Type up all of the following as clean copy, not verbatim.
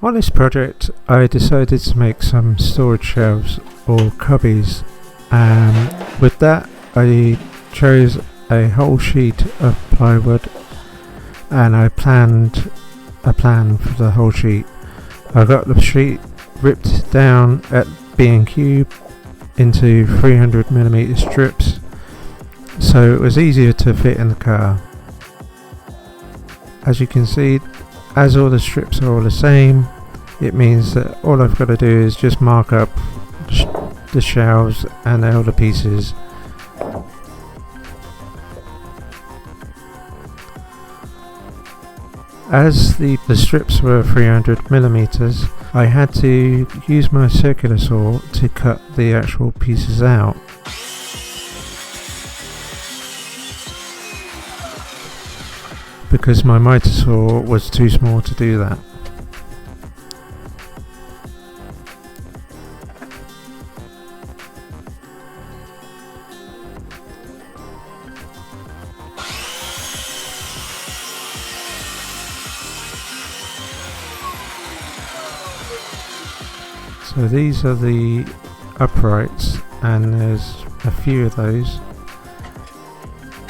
On this project I decided to make some storage shelves or cubbies. With that I chose a whole sheet of plywood and I planned a plan for the whole sheet. I got the sheet ripped down at B&Q into 300mm strips so it was easier to fit in the car. As you can see, as all the strips are all the same, it means that all I've got to do is just mark up the shelves and all the pieces. As the strips were 300mm, I had to use my circular saw to cut the actual pieces out. Because my miter saw was too small to do that. So these are the uprights and there's a few of those.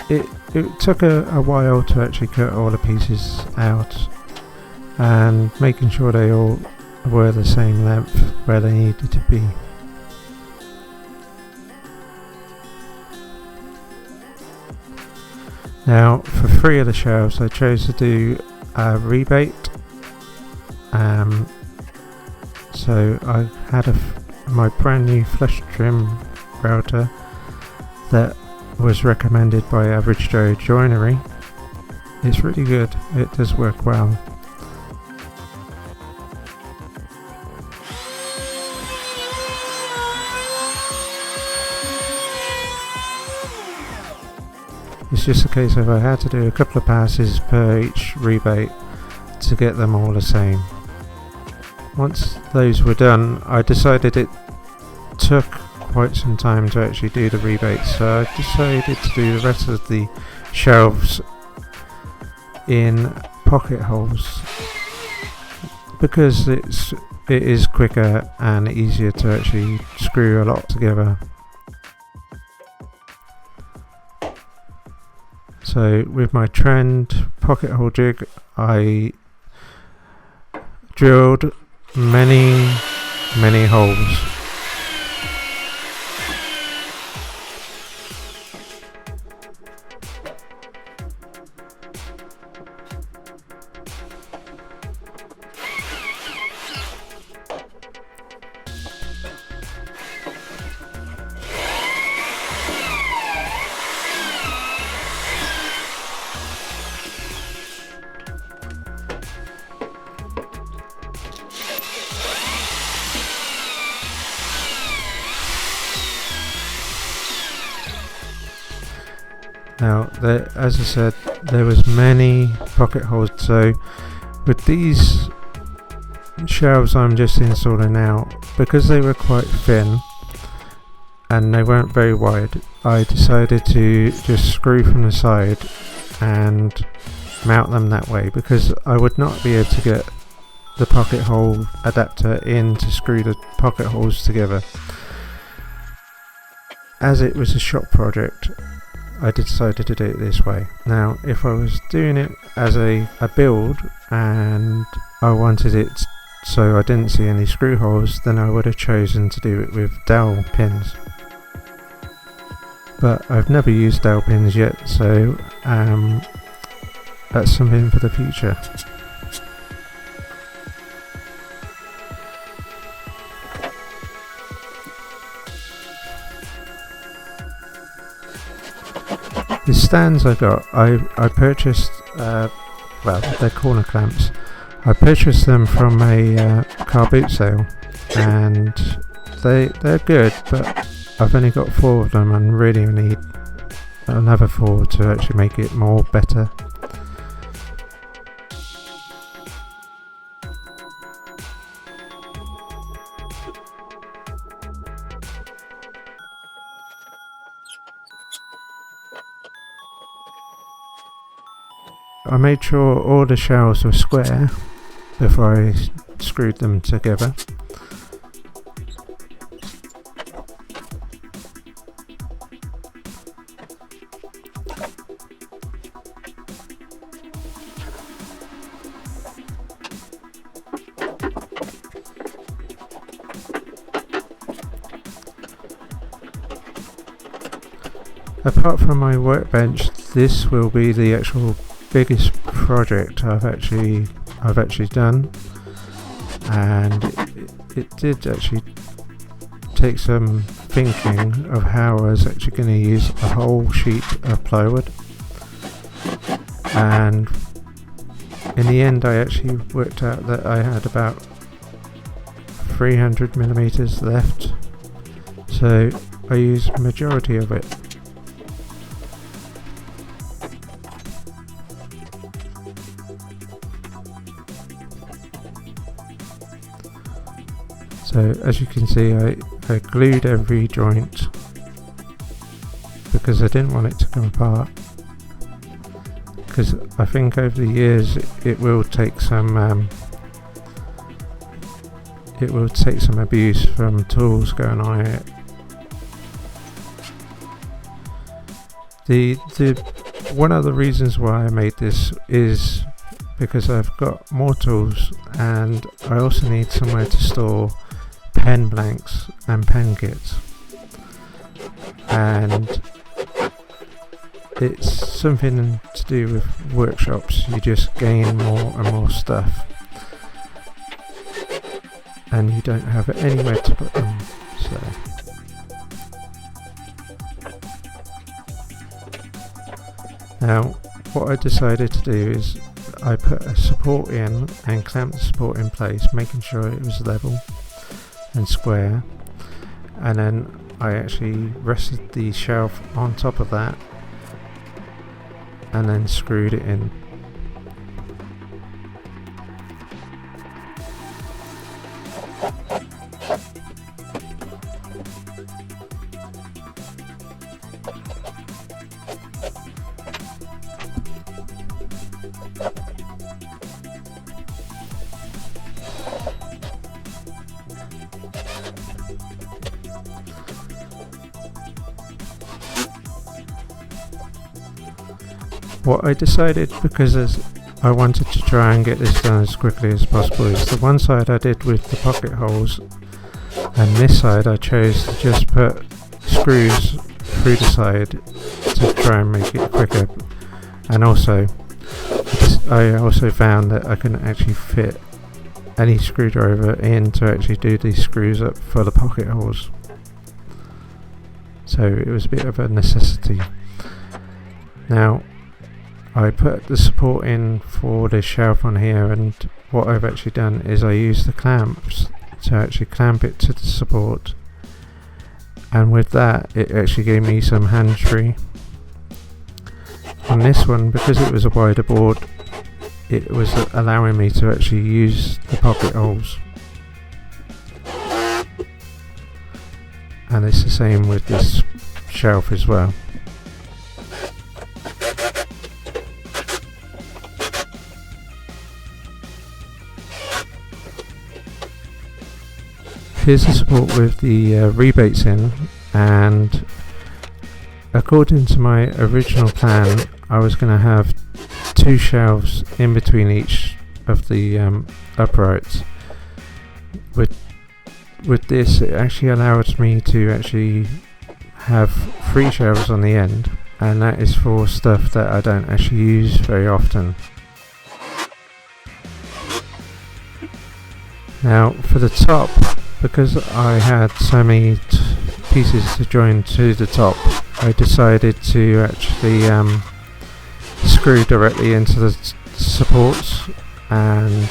It took a while to actually cut all the pieces out and making sure they all were the same length where they needed to be. Now for 3 of the shelves I chose to do a rebate. So I had my brand new flush trim router that was recommended by Average Joe Joinery. It's really good, it does work well. It's just a case of I had to do a couple of passes per each rebate to get them all the same. Once those were done, I decided it took quite some time to actually do the rebates, so I decided to do the rest of the shelves in pocket holes because it is quicker and easier to actually screw a lot together. So with my trend pocket hole jig I drilled many holes. Now, as I said, there was many pocket holes, so with these shelves I'm just installing now, because they were quite thin and they weren't very wide, I decided to just screw from the side and mount them that way, because I would not be able to get the pocket hole adapter in to screw the pocket holes together. As it was a shop project, I decided to do it this way. Now if I was doing it as a build and I wanted it so I didn't see any screw holes, then I would have chosen to do it with dowel pins. But I've never used dowel pins yet, so that's something for the future. The stands I got, I purchased, well, they're corner clamps. I purchased them from a car boot sale, and they're good, but I've only got 4 of them and really need another 4 to actually make it more better. I made sure all the shelves were square before I screwed them together. Apart from my workbench, this will be the actual biggest project I've actually done, and it did actually take some thinking of how I was actually going to use a whole sheet of plywood, and in the end I actually worked out that I had about 300 millimeters left, so I used the majority of it. So as you can see, I glued every joint because I didn't want it to come apart, because I think over the years it will take some abuse from tools going on it. The one of the reasons why I made this is because I've got more tools, and I also need somewhere to store pen blanks and pen kits, and it's something to do with workshops. You just gain more and more stuff and you don't have anywhere to put them, so now what I decided to do is I put a support in and clamped the support in place, making sure it was level and square, and then I actually rested the shelf on top of that and then screwed it in. What I decided, because as I wanted to try and get this done as quickly as possible, is the one side I did with the pocket holes, and this side I chose to just put screws through the side to try and make it quicker. And also I also found that I couldn't actually fit any screwdriver in to actually do these screws up for the pocket holes, so it was a bit of a necessity. Now I put the support in for the shelf on here, and what I've actually done is I used the clamps to actually clamp it to the support, and with that it actually gave me some hand free. On this one, because it was a wider board, it was allowing me to actually use the pocket holes, and it's the same with this shelf as well. Here's the support with the rebates in, and according to my original plan I was going to have two shelves in between each of the uprights. With this, it actually allows me to actually have 3 shelves on the end, and that is for stuff that I don't actually use very often. Now for the top, because I had so many pieces to join to the top, I decided to actually screw directly into the supports, and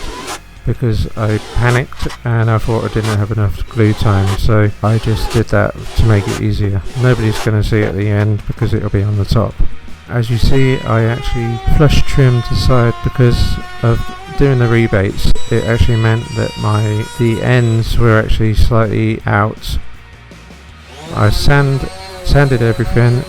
because I panicked and I thought I didn't have enough glue time, so I just did that to make it easier. Nobody's going to see it at the end because it'll be on the top. As you see, I actually flush trimmed the side because of doing the rebates. It actually meant that the ends were actually slightly out. I sanded everything,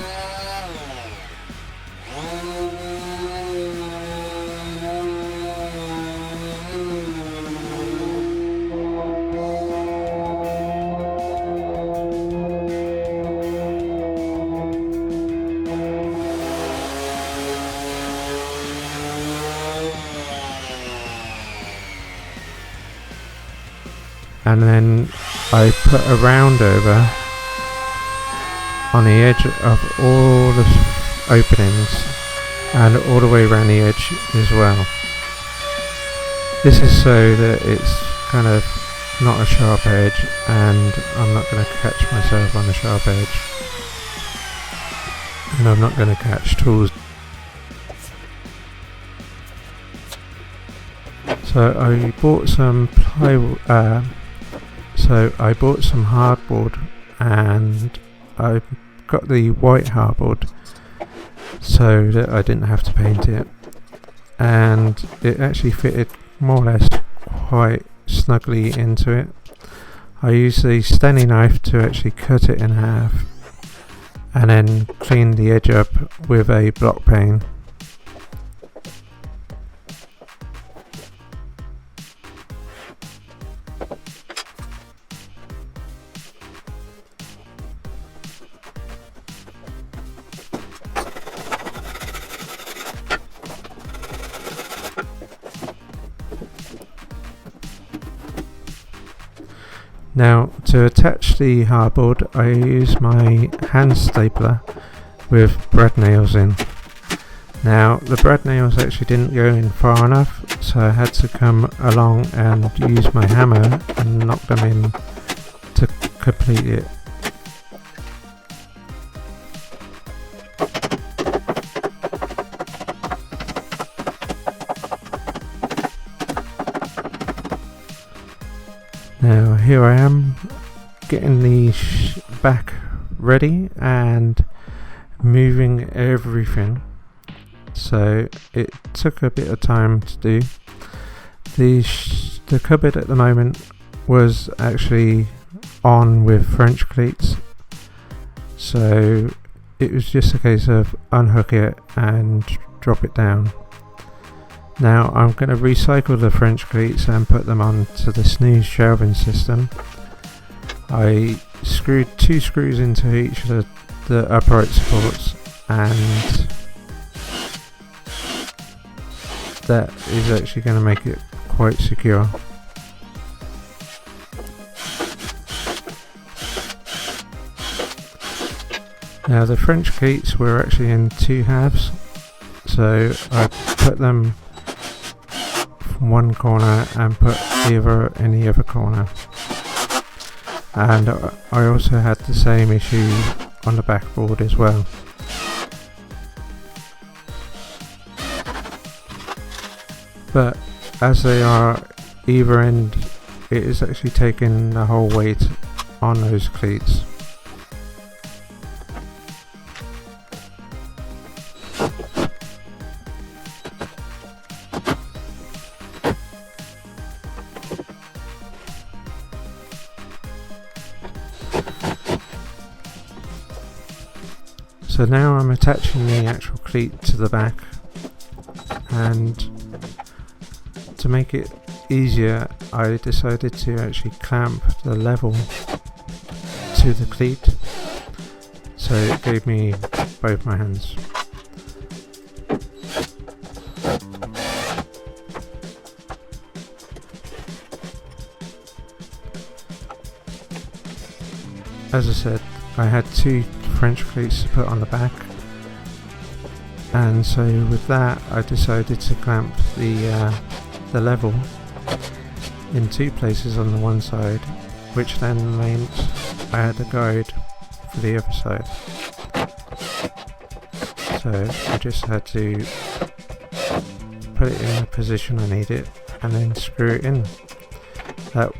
and then I put a round over on the edge of all the openings and all the way around the edge as well. This is so that it's kind of not a sharp edge and I'm not going to catch myself on the sharp edge, and I'm not going to catch tools. So I bought some plywood, I bought some hardboard, and I got the white hardboard so that I didn't have to paint it, and it actually fitted more or less quite snugly into it. I used the Stanley knife to actually cut it in half and then clean the edge up with a block pane. Now, to attach the hardboard, I use my hand stapler with brad nails in. Now, the brad nails actually didn't go in far enough, so I had to come along and use my hammer and knock them in to complete it. Now here I am getting the back ready and moving everything, so it took a bit of time to do. The cupboard at the moment was actually on with French cleats, so it was just a case of unhook it and drop it down. Now I'm going to recycle the French cleats and put them onto this new shelving system. I screwed 2 screws into each of the upright supports, and that is actually going to make it quite secure. Now the French cleats were actually in 2 halves, so I put them from one corner and put the other in the other corner, and I also had the same issue on the backboard as well. But as they are either end, it is actually taking the whole weight on those cleats. So now I'm attaching the actual cleat to the back, and to make it easier I decided to actually clamp the level to the cleat, so it gave me both my hands. As I said, I had 2 French cleats to put on the back, and so with that I decided to clamp the level in 2 places on the one side, which then meant I had a guide for the other side. So I just had to put it in the position I need it and then screw it in. That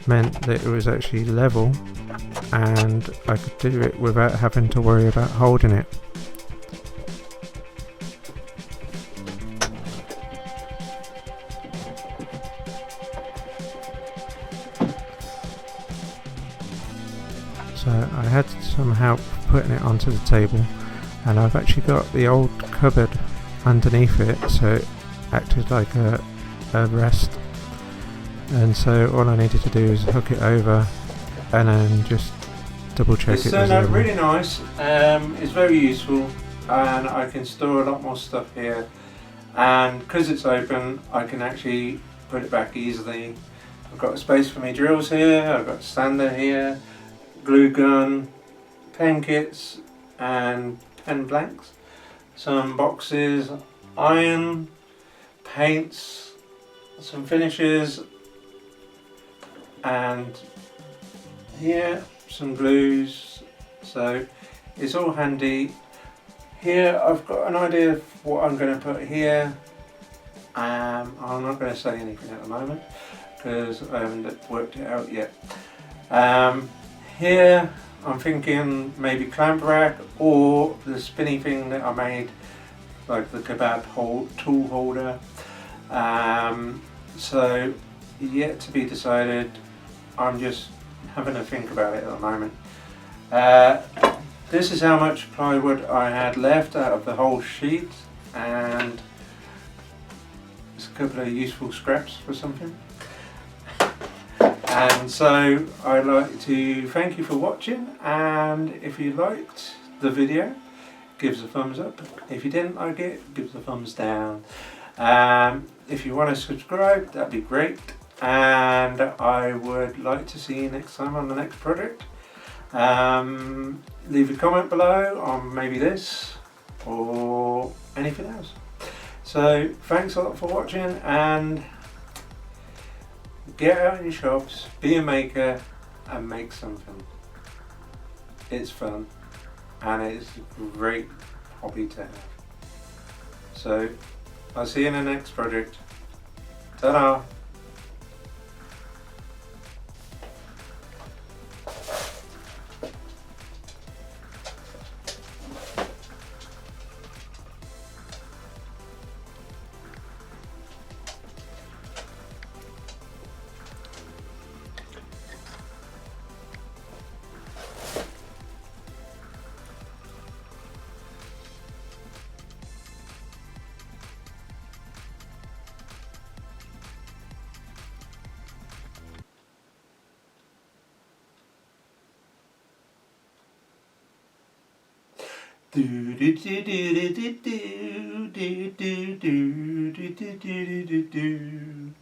meant that it was actually level and I could do it without having to worry about holding it. So I had some help putting it onto the table, and I've actually got the old cupboard underneath it, so it acted like a rest, and so all I needed to do is hook it over and then just double check it. It's turned out really nice. It's very useful, and I can store a lot more stuff here, and because it's open I can actually put it back easily, I've got a space for my drills here, I've got a sander here, glue gun, pen kits and pen blanks, some boxes, iron, paints, some finishes, and here some glues, so it's all handy. Here I've got an idea of what I'm going to put here. I'm not going to say anything at the moment because I haven't worked it out yet. Here I'm thinking maybe clamp rack or the spinny thing that I made, like the kebab tool holder. So yet to be decided. I'm just having a think about it at the moment. This is how much plywood I had left out of the whole sheet, and it's a couple of useful scraps for something. And so I'd like to thank you for watching, and if you liked the video, give us a thumbs up. If you didn't like it, give us a thumbs down. If you want to subscribe, that'd be great. And I would like to see you next time on the next project. Leave a comment below on maybe this or anything else. So thanks a lot for watching, and get out in your shops, be a maker and make something. It's fun and it's a great hobby to have. So I'll see you in the next project. Ta-da! Do do do do do do do do do do do do do do.